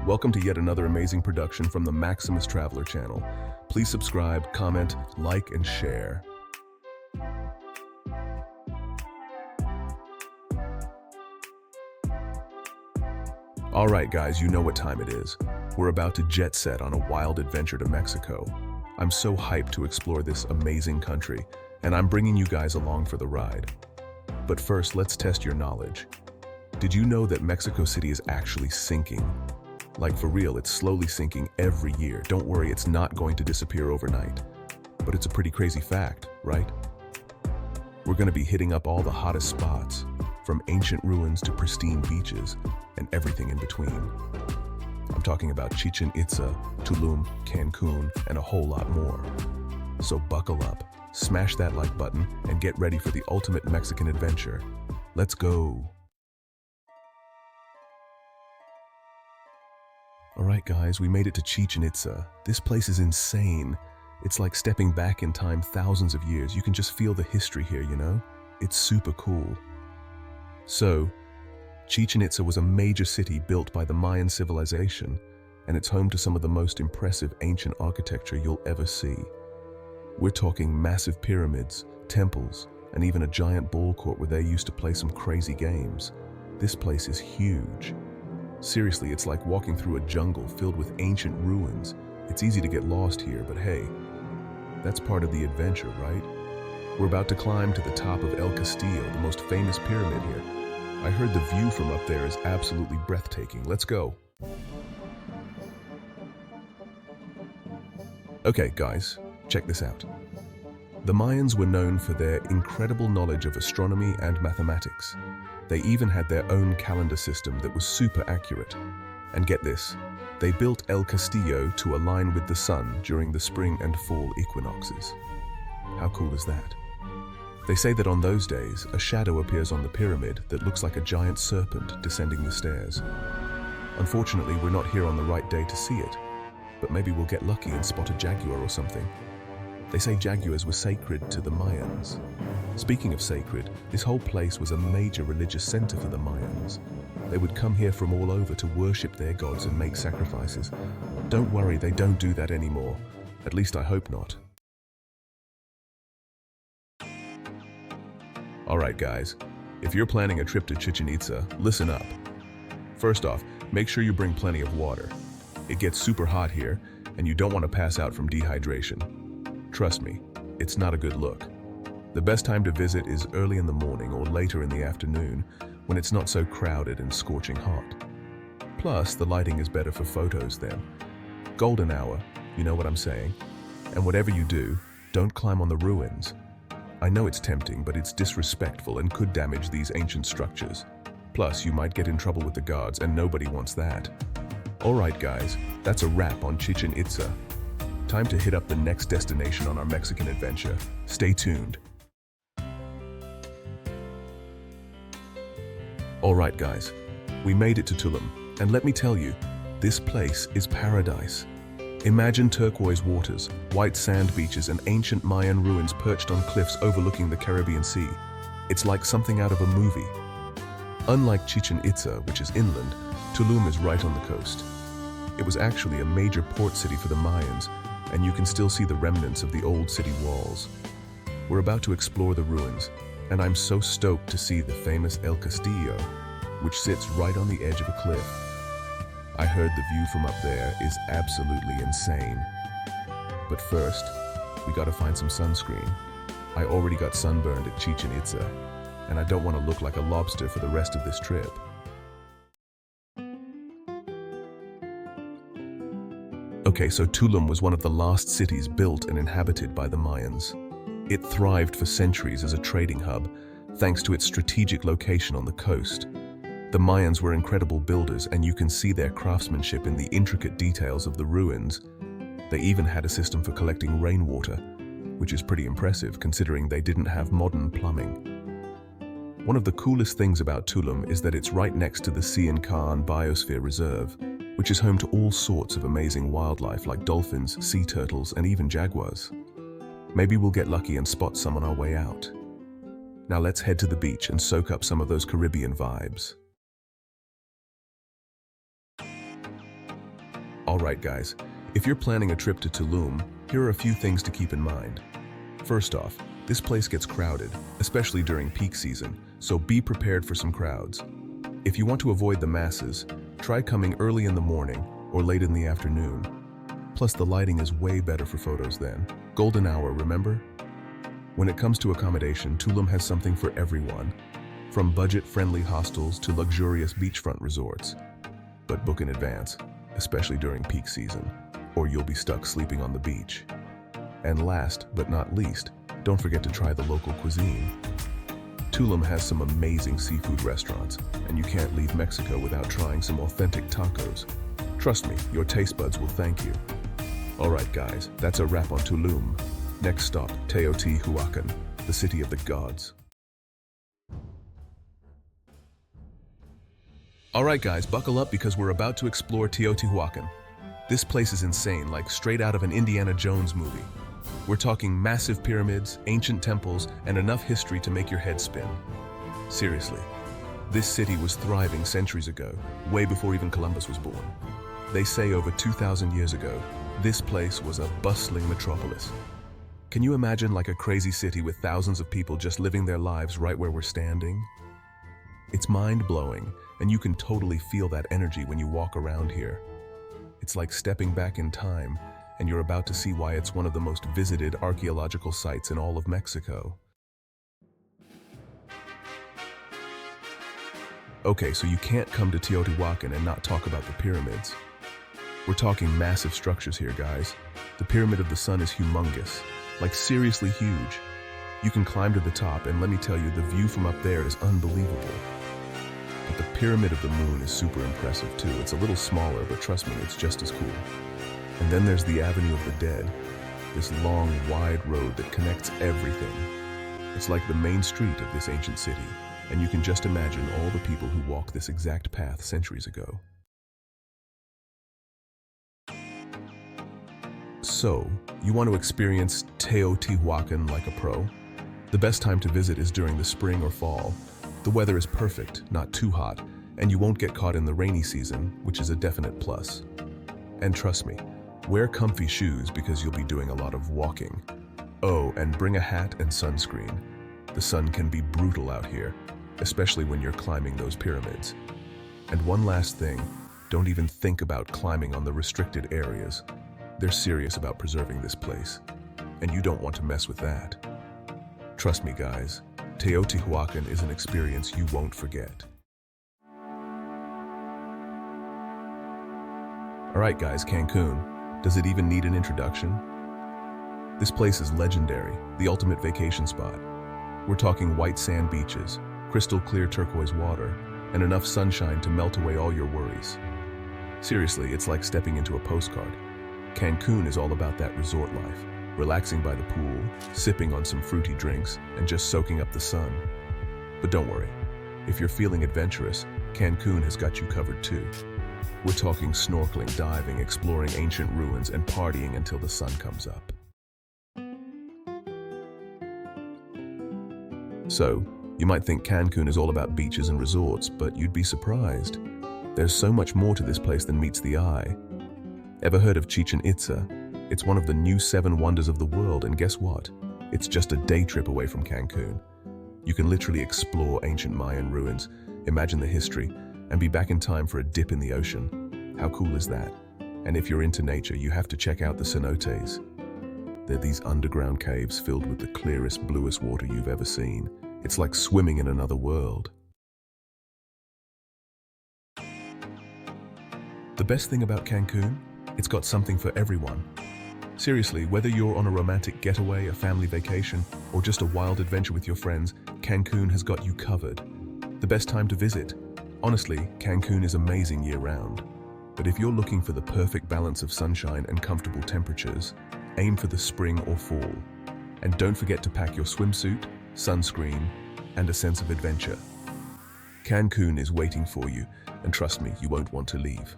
Welcome to yet another amazing production from the Maximus Traveler channel. Please subscribe, comment, like, and share. Alright guys, you know what time it is. We're about to jet set on a wild adventure to Mexico. I'm so hyped to explore this amazing country, and I'm bringing you guys along for the ride. But first, let's test your knowledge. Did you know that Mexico City is actually sinking? Like for real, it's slowly sinking every year. Don't worry, it's not going to disappear overnight. But it's a pretty crazy fact, right? We're going to be hitting up all the hottest spots, from ancient ruins to pristine beaches, and everything in between. I'm talking about Chichen Itza, Tulum, Cancun, and a whole lot more. So buckle up, smash that like button, and get ready for the ultimate Mexican adventure. Let's go! Alright guys, we made it to Chichen Itza. This place is insane. It's like stepping back in time thousands of years. You can just feel the history here, you know? It's super cool. So, Chichen Itza was a major city built by the Mayan civilization, and it's home to some of the most impressive ancient architecture you'll ever see. We're talking massive pyramids, temples, and even a giant ball court where they used to play some crazy games. This place is huge. Seriously, it's like walking through a jungle filled with ancient ruins. It's easy to get lost here, but hey, that's part of the adventure, right? We're about to climb to the top of El Castillo, the most famous pyramid here. I heard the view from up there is absolutely breathtaking. Let's go. Okay, guys, check this out. The Mayans were known for their incredible knowledge of astronomy and mathematics. They even had their own calendar system that was super accurate. And get this, they built El Castillo to align with the sun during the spring and fall equinoxes. How cool is that? They say that on those days, a shadow appears on the pyramid that looks like a giant serpent descending the stairs. Unfortunately, we're not here on the right day to see it, but maybe we'll get lucky and spot a jaguar or something. They say jaguars were sacred to the Mayans. Speaking of sacred, this whole place was a major religious center for the Mayans. They would come here from all over to worship their gods and make sacrifices. Don't worry, they don't do that anymore. At least I hope not. Alright guys, if you're planning a trip to Chichen Itza, listen up. First off, make sure you bring plenty of water. It gets super hot here, and you don't want to pass out from dehydration. Trust me, it's not a good look. The best time to visit is early in the morning or later in the afternoon, when it's not so crowded and scorching hot. Plus, the lighting is better for photos then. Golden hour, you know what I'm saying? And whatever you do, don't climb on the ruins. I know it's tempting, but it's disrespectful and could damage these ancient structures. Plus, you might get in trouble with the guards, and nobody wants that. Alright guys, that's a wrap on Chichen Itza. Time to hit up the next destination on our Mexican adventure. Stay tuned. Alright guys, we made it to Tulum, and let me tell you, this place is paradise. Imagine turquoise waters, white sand beaches, and ancient Mayan ruins perched on cliffs overlooking the Caribbean Sea. It's like something out of a movie. Unlike Chichen Itza, which is inland, Tulum is right on the coast. It was actually a major port city for the Mayans, and you can still see the remnants of the old city walls. We're about to explore the ruins, and I'm so stoked to see the famous El Castillo, which sits right on the edge of a cliff. I heard the view from up there is absolutely insane. But first, we gotta find some sunscreen. I already got sunburned at Chichen Itza, and I don't want to look like a lobster for the rest of this trip. Okay, so Tulum was one of the last cities built and inhabited by the Mayans. It thrived for centuries as a trading hub, thanks to its strategic location on the coast. The Mayans were incredible builders, and you can see their craftsmanship in the intricate details of the ruins. They even had a system for collecting rainwater, which is pretty impressive considering they didn't have modern plumbing. One of the coolest things about Tulum is that it's right next to the Sian-Ka'an Biosphere Reserve, which is home to all sorts of amazing wildlife like dolphins, sea turtles, and even jaguars. Maybe we'll get lucky and spot some on our way out. Now let's head to the beach and soak up some of those Caribbean vibes. All right, guys, if you're planning a trip to Tulum, here are a few things to keep in mind. First off, this place gets crowded, especially during peak season, so be prepared for some crowds. If you want to avoid the masses, try coming early in the morning or late in the afternoon. Plus, the lighting is way better for photos then. Golden hour, remember? When it comes to accommodation, Tulum has something for everyone, from budget-friendly hostels to luxurious beachfront resorts. But book in advance, especially during peak season, or you'll be stuck sleeping on the beach. And last but not least, don't forget to try the local cuisine. Tulum has some amazing seafood restaurants, and you can't leave Mexico without trying some authentic tacos. Trust me, your taste buds will thank you. Alright guys, that's a wrap on Tulum. Next stop, Teotihuacan, the city of the gods. Alright guys, buckle up because we're about to explore Teotihuacan. This place is insane, like straight out of an Indiana Jones movie. We're talking massive pyramids, ancient temples, and enough history to make your head spin. Seriously, this city was thriving centuries ago, way before even Columbus was born. They say over 2,000 years ago, this place was a bustling metropolis. Can you imagine like a crazy city with thousands of people just living their lives right where we're standing? It's mind-blowing, and you can totally feel that energy when you walk around here. It's like stepping back in time, and you're about to see why it's one of the most visited archaeological sites in all of Mexico. Okay, so you can't come to Teotihuacan and not talk about the pyramids. We're talking massive structures here, guys. The Pyramid of the Sun is humongous, like seriously huge. You can climb to the top, and let me tell you, the view from up there is unbelievable. But the Pyramid of the Moon is super impressive too. It's a little smaller, but trust me, it's just as cool. And then there's the Avenue of the Dead, this long, wide road that connects everything. It's like the main street of this ancient city, and you can just imagine all the people who walked this exact path centuries ago. So, you want to experience Teotihuacan like a pro? The best time to visit is during the spring or fall. The weather is perfect, not too hot, and you won't get caught in the rainy season, which is a definite plus. And trust me, wear comfy shoes because you'll be doing a lot of walking. Oh, and bring a hat and sunscreen. The sun can be brutal out here, especially when you're climbing those pyramids. And one last thing, don't even think about climbing on the restricted areas. They're serious about preserving this place, and you don't want to mess with that. Trust me, guys, Teotihuacan is an experience you won't forget. Alright guys, Cancun. Does it even need an introduction? This place is legendary, the ultimate vacation spot. We're talking white sand beaches, crystal clear turquoise water, and enough sunshine to melt away all your worries. Seriously, it's like stepping into a postcard. Cancun is all about that resort life, relaxing by the pool, sipping on some fruity drinks, and just soaking up the sun. But don't worry, if you're feeling adventurous, Cancun has got you covered too. We're talking snorkeling, diving, exploring ancient ruins, and partying until the sun comes up. So, you might think Cancun is all about beaches and resorts, but you'd be surprised. There's so much more to this place than meets the eye. Ever heard of Chichen Itza? It's one of the new 7 wonders of the world, and guess what? It's just a day trip away from Cancun. You can literally explore ancient Mayan ruins, imagine the history, and be back in time for a dip in the ocean. How cool is that? And if you're into nature, you have to check out the cenotes. They're these underground caves filled with the clearest, bluest water you've ever seen. It's like swimming in another world. The best thing about Cancun? It's got something for everyone. Seriously, whether you're on a romantic getaway, a family vacation, or just a wild adventure with your friends, Cancun has got you covered. The best time to visit? Honestly, Cancun is amazing year-round. But if you're looking for the perfect balance of sunshine and comfortable temperatures, aim for the spring or fall. And don't forget to pack your swimsuit, sunscreen, and a sense of adventure. Cancun is waiting for you, and trust me, you won't want to leave.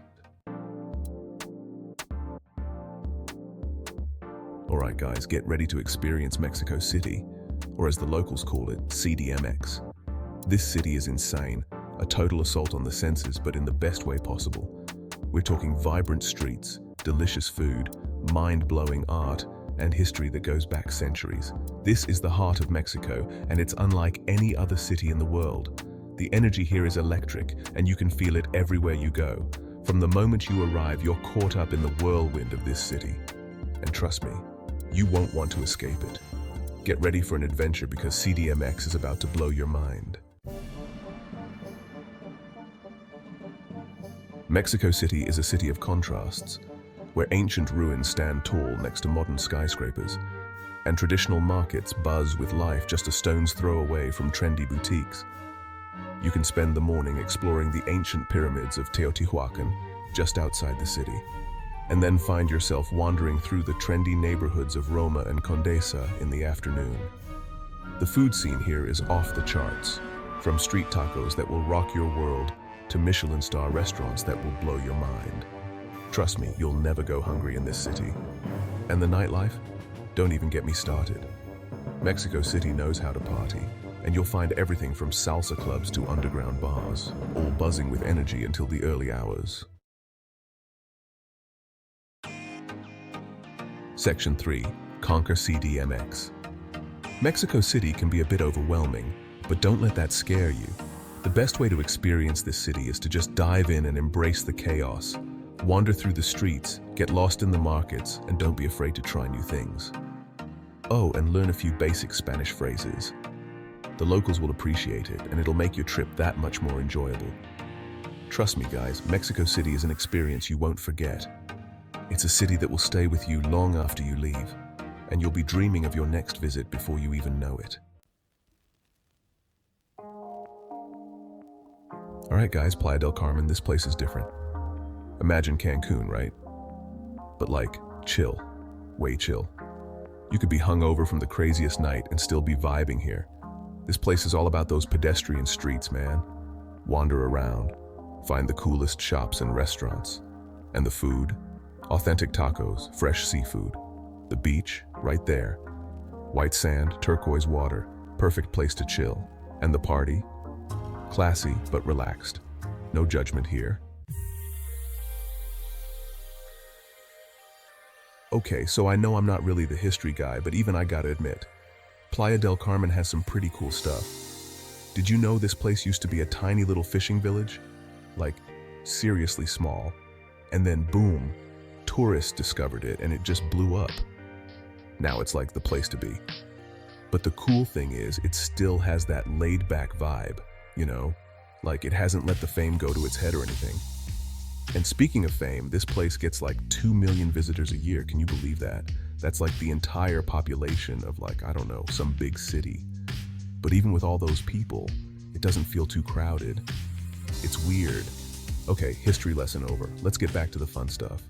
Alright guys, get ready to experience Mexico City, or as the locals call it, CDMX. This city is insane, a total assault on the senses, but in the best way possible. We're talking vibrant streets, delicious food, mind-blowing art, and history that goes back centuries. This is the heart of Mexico, and it's unlike any other city in the world. The energy here is electric, and you can feel it everywhere you go. From the moment you arrive, you're caught up in the whirlwind of this city. And trust me, you won't want to escape it. Get ready for an adventure because CDMX is about to blow your mind. Mexico City is a city of contrasts, where ancient ruins stand tall next to modern skyscrapers, and traditional markets buzz with life just a stone's throw away from trendy boutiques. You can spend the morning exploring the ancient pyramids of Teotihuacan just outside the city, and then find yourself wandering through the trendy neighborhoods of Roma and Condesa in the afternoon. The food scene here is off the charts, from street tacos that will rock your world to Michelin star restaurants that will blow your mind. Trust me, you'll never go hungry in this city. And the nightlife? Don't even get me started. Mexico City knows how to party, and you'll find everything from salsa clubs to underground bars, all buzzing with energy until the early hours. Section 3. Conquer CDMX. Mexico City can be a bit overwhelming, but don't let that scare you. The best way to experience this city is to just dive in and embrace the chaos. Wander through the streets, get lost in the markets, and don't be afraid to try new things. Oh, and learn a few basic Spanish phrases. The locals will appreciate it, and it'll make your trip that much more enjoyable. Trust me, guys, Mexico City is an experience you won't forget. It's a city that will stay with you long after you leave, and you'll be dreaming of your next visit before you even know it. All right, guys, Playa del Carmen, this place is different. Imagine Cancun, right? But like, chill. Way chill. You could be hungover from the craziest night and still be vibing here. This place is all about those pedestrian streets, man. Wander around, find the coolest shops and restaurants. And the food? Authentic tacos, fresh seafood. The beach, right there. White sand, turquoise water, perfect place to chill. And the party? Classy, but relaxed. No judgment here. Okay, so I know I'm not really the history guy, but even I gotta admit, Playa del Carmen has some pretty cool stuff. Did you know this place used to be a tiny little fishing village? Like, seriously small. And then boom, tourists discovered it and it just blew up. Now it's like the place to be. But the cool thing is, it still has that laid-back vibe, you know? Like, it hasn't let the fame go to its head or anything. And speaking of fame, this place gets like 2 million visitors a year. Can you believe that? That's like the entire population of like, I don't know, some big city. But even with all those people, it doesn't feel too crowded. It's weird. Okay, history lesson over. Let's get back to the fun stuff.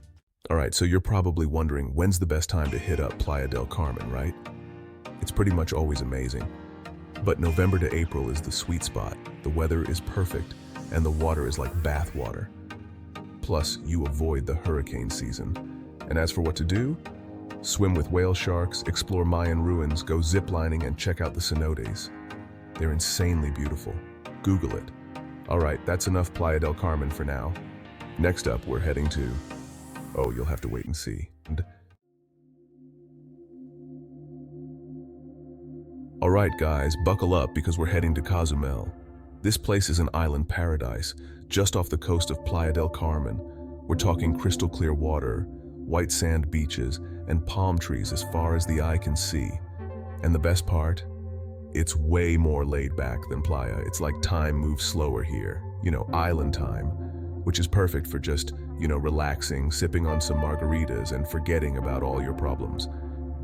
All right, so you're probably wondering, when's the best time to hit up Playa del Carmen, right? It's pretty much always amazing. But November to April is the sweet spot. The weather is perfect, and the water is like bath water. Plus, you avoid the hurricane season. And as for what to do, swim with whale sharks, explore Mayan ruins, go ziplining, and check out the cenotes. They're insanely beautiful. Google it. All right, that's enough Playa del Carmen for now. Next up, we're heading to... Oh, you'll have to wait and see. All right, guys, buckle up because we're heading to Cozumel. This place is an island paradise, just off the coast of Playa del Carmen. We're talking crystal clear water, white sand beaches, and palm trees as far as the eye can see. And the best part? It's way more laid back than Playa. It's like time moves slower here. You know, island time, which is perfect for just, relaxing, sipping on some margaritas, and forgetting about all your problems.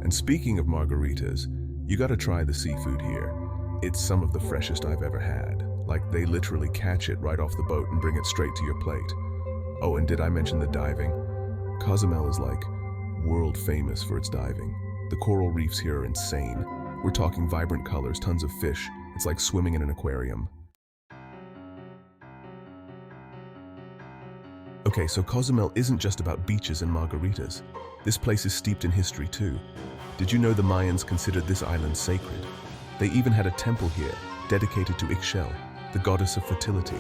And speaking of margaritas, you gotta try the seafood here. It's some of the freshest I've ever had. Like, they literally catch it right off the boat and bring it straight to your plate. Oh, and did I mention the diving? Cozumel is like world famous for its diving. The coral reefs here are insane. We're talking vibrant colors, tons of fish. It's like swimming in an aquarium. Okay, so Cozumel isn't just about beaches and margaritas. This place is steeped in history too. Did you know the Mayans considered this island sacred? They even had a temple here, dedicated to Ixchel, the goddess of fertility.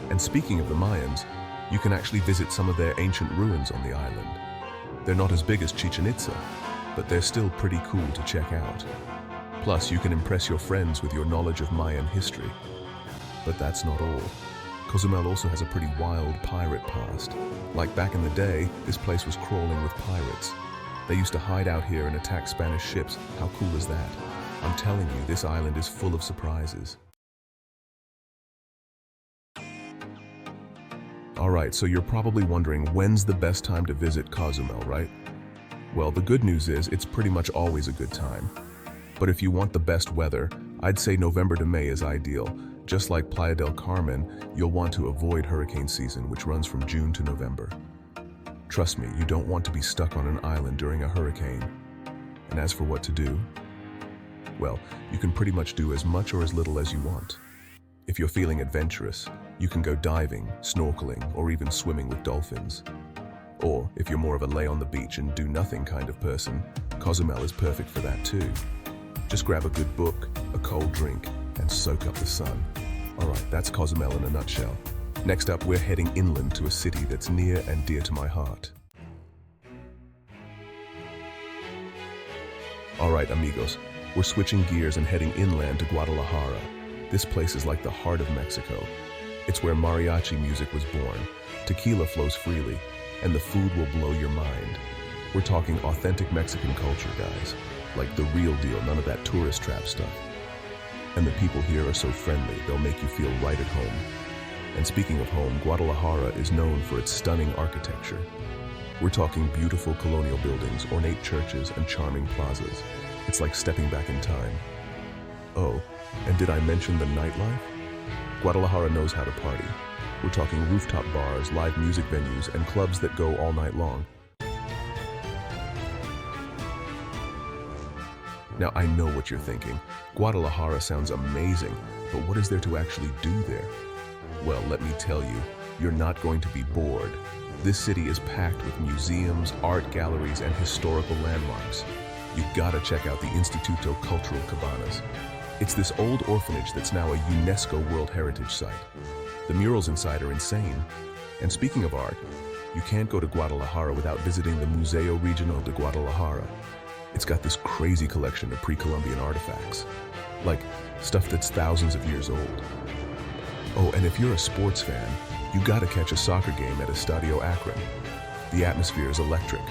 And speaking of the Mayans, you can actually visit some of their ancient ruins on the island. They're not as big as Chichen Itza, but they're still pretty cool to check out. Plus, you can impress your friends with your knowledge of Mayan history. But that's not all. Cozumel also has a pretty wild pirate past. Like back in the day, this place was crawling with pirates. They used to hide out here and attack Spanish ships. How cool is that? I'm telling you, this island is full of surprises. Alright, so you're probably wondering when's the best time to visit Cozumel, right? Well, the good news is it's pretty much always a good time. But if you want the best weather, I'd say November to May is ideal. Just like Playa del Carmen, you'll want to avoid hurricane season, which runs from June to November. Trust me, you don't want to be stuck on an island during a hurricane. And as for what to do, well, you can pretty much do as much or as little as you want. If you're feeling adventurous, you can go diving, snorkeling, or even swimming with dolphins. Or, if you're more of a lay on the beach and do nothing kind of person, Cozumel is perfect for that too. Just grab a good book, a cold drink, and soak up the sun. Alright, that's Cozumel in a nutshell. Next up, we're heading inland to a city that's near and dear to my heart. Alright, amigos, we're switching gears and heading inland to Guadalajara. This place is like the heart of Mexico. It's where mariachi music was born, tequila flows freely, and the food will blow your mind. We're talking authentic Mexican culture, guys. Like the real deal, none of that tourist trap stuff. And the people here are so friendly, they'll make you feel right at home. And speaking of home, Guadalajara is known for its stunning architecture. We're talking beautiful colonial buildings, ornate churches, and charming plazas. It's like stepping back in time. Oh, and did I mention the nightlife? Guadalajara knows how to party. We're talking rooftop bars, live music venues, and clubs that go all night long. Now, I know what you're thinking. Guadalajara sounds amazing, but what is there to actually do there? Well, let me tell you, you're not going to be bored. This city is packed with museums, art galleries, and historical landmarks. You gotta check out the Instituto Cultural Cabanas. It's this old orphanage that's now a UNESCO World Heritage Site. The murals inside are insane. And speaking of art, you can't go to Guadalajara without visiting the Museo Regional de Guadalajara. It's got this crazy collection of pre-Columbian artifacts, like stuff that's thousands of years old. Oh, and if you're a sports fan, you gotta catch a soccer game at Estadio Akron. The atmosphere is electric.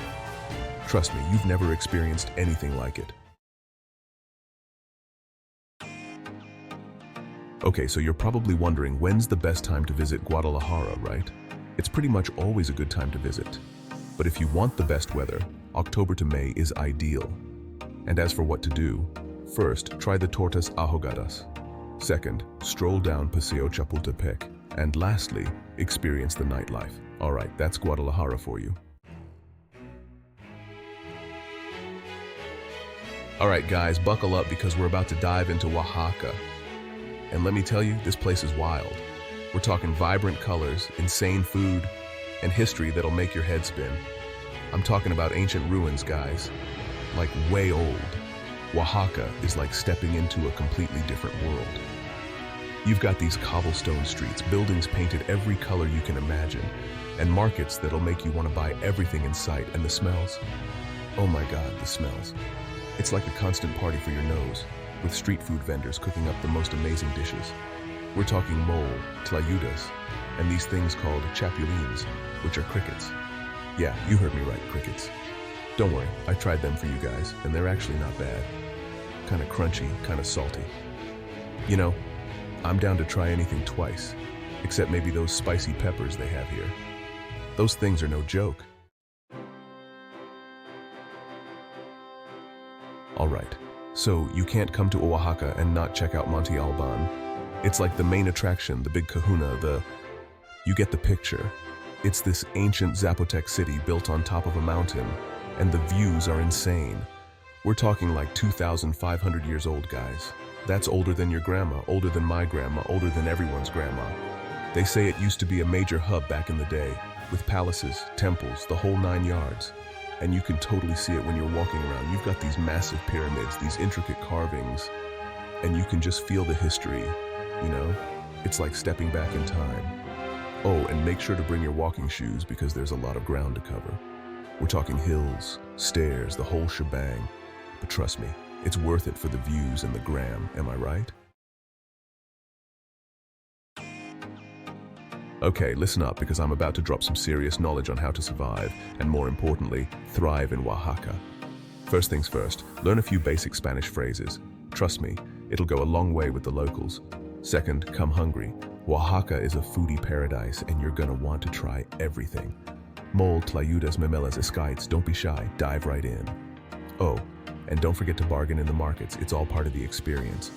Trust me, you've never experienced anything like it. Okay, so you're probably wondering when's the best time to visit Guadalajara, right? It's pretty much always a good time to visit. But if you want the best weather, October to May is ideal. And as for what to do, first, try the tortas ahogadas. Second, stroll down Paseo Chapultepec. And lastly, experience the nightlife. Alright, that's Guadalajara for you. Alright guys, buckle up because we're about to dive into Oaxaca. And let me tell you, this place is wild. We're talking vibrant colors, insane food, and history that'll make your head spin. I'm talking about ancient ruins, guys. Like way old. Oaxaca is like stepping into a completely different world. You've got these cobblestone streets, buildings painted every color you can imagine, and markets that'll make you want to buy everything in sight, and the smells. Oh my God, the smells. It's like a constant party for your nose, with street food vendors cooking up the most amazing dishes. We're talking mole, tlayudas, and these things called chapulines, which are crickets. Yeah, you heard me right, crickets. Don't worry, I tried them for you guys, and they're actually not bad. Kind of crunchy, kind of salty. You know, I'm down to try anything twice, except maybe those spicy peppers they have here. Those things are no joke. Alright, so you can't come to Oaxaca and not check out Monte Albán. It's like the main attraction, the big kahuna, you get the picture. It's this ancient Zapotec city built on top of a mountain, and the views are insane. We're talking like 2,500 years old, guys. That's older than your grandma, older than my grandma, older than everyone's grandma. They say it used to be a major hub back in the day, with palaces, temples, the whole 9 yards. And you can totally see it when you're walking around. You've got these massive pyramids, these intricate carvings, and you can just feel the history, you know? It's like stepping back in time. Oh, and make sure to bring your walking shoes because there's a lot of ground to cover. We're talking hills, stairs, the whole shebang. But trust me, it's worth it for the views and the gram, am I right? Okay, listen up because I'm about to drop some serious knowledge on how to survive, and more importantly, thrive in Oaxaca. First things first, learn a few basic Spanish phrases. Trust me, it'll go a long way with the locals. Second, come hungry. Oaxaca is a foodie paradise and you're gonna want to try everything. Mole, tlayudas, memelas, esquites, don't be shy, dive right in. Oh, and don't forget to bargain in the markets, it's all part of the experience.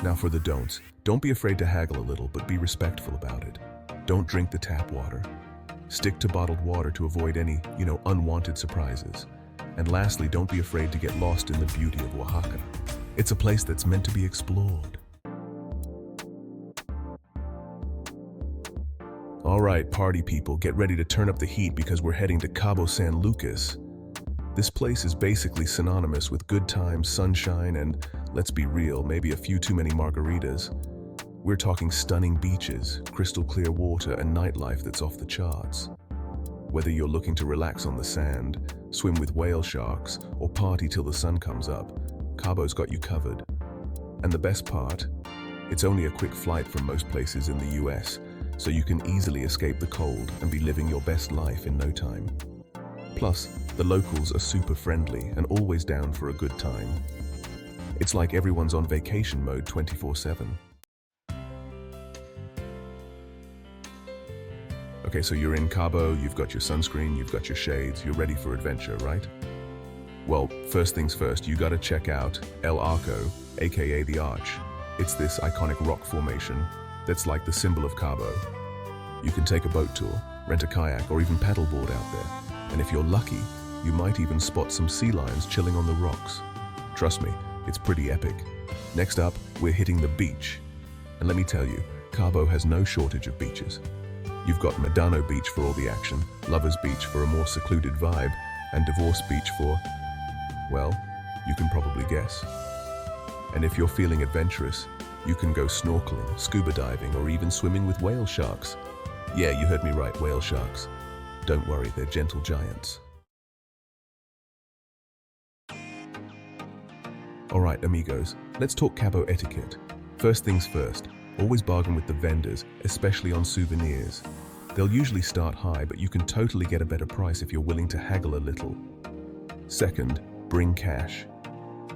Now for the don'ts, don't be afraid to haggle a little, but be respectful about it. Don't drink the tap water. Stick to bottled water to avoid any, unwanted surprises. And lastly, don't be afraid to get lost in the beauty of Oaxaca. It's a place that's meant to be explored. All right, party people, get ready to turn up the heat because we're heading to Cabo San Lucas. This place is basically synonymous with good times, sunshine, and, let's be real, maybe a few too many margaritas. We're talking stunning beaches, crystal clear water, and nightlife that's off the charts. Whether you're looking to relax on the sand, swim with whale sharks, or party till the sun comes up, Cabo's got you covered. And the best part? It's only a quick flight from most places in the US, so you can easily escape the cold and be living your best life in no time. Plus, the locals are super friendly and always down for a good time. It's like everyone's on vacation mode 24/7. Okay, so you're in Cabo, you've got your sunscreen, you've got your shades, you're ready for adventure, right? Well, first things first, you gotta check out El Arco, aka the Arch. It's this iconic rock formation that's like the symbol of Cabo. You can take a boat tour, rent a kayak, or even paddleboard out there. And if you're lucky, you might even spot some sea lions chilling on the rocks. Trust me, it's pretty epic. Next up, we're hitting the beach. And let me tell you, Cabo has no shortage of beaches. You've got Medano Beach for all the action, Lovers Beach for a more secluded vibe, and Divorce Beach for, well, you can probably guess. And if you're feeling adventurous, you can go snorkeling, scuba diving, or even swimming with whale sharks. Yeah, you heard me right, whale sharks. Don't worry, they're gentle giants. Alright, amigos, let's talk Cabo etiquette. First things first, always bargain with the vendors, especially on souvenirs. They'll usually start high, but you can totally get a better price if you're willing to haggle a little. Second, bring cash.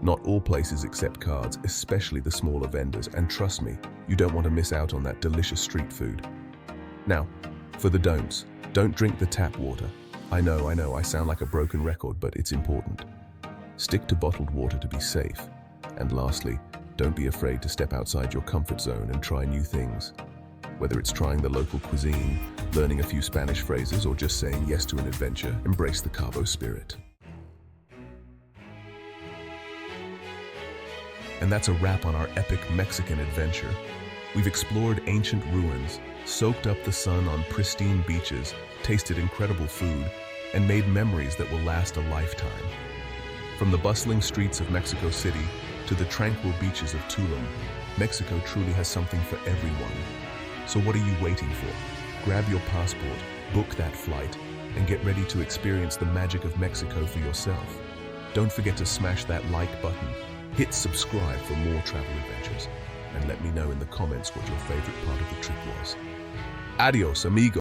Not all places accept cards, especially the smaller vendors, and trust me, you don't want to miss out on that delicious street food. Now, for the don'ts, don't drink the tap water. I know, I sound like a broken record, but it's important. Stick to bottled water to be safe. And lastly, don't be afraid to step outside your comfort zone and try new things. Whether it's trying the local cuisine, learning a few Spanish phrases, or just saying yes to an adventure, embrace the Cabo spirit. And that's a wrap on our epic Mexican adventure. We've explored ancient ruins, soaked up the sun on pristine beaches, tasted incredible food, and made memories that will last a lifetime. From the bustling streets of Mexico City to the tranquil beaches of Tulum, Mexico truly has something for everyone. So what are you waiting for? Grab your passport, book that flight, and get ready to experience the magic of Mexico for yourself. Don't forget to smash that like button, hit subscribe for more travel adventures, and let me know in the comments what your favorite part of the trip was. Adios, amigo.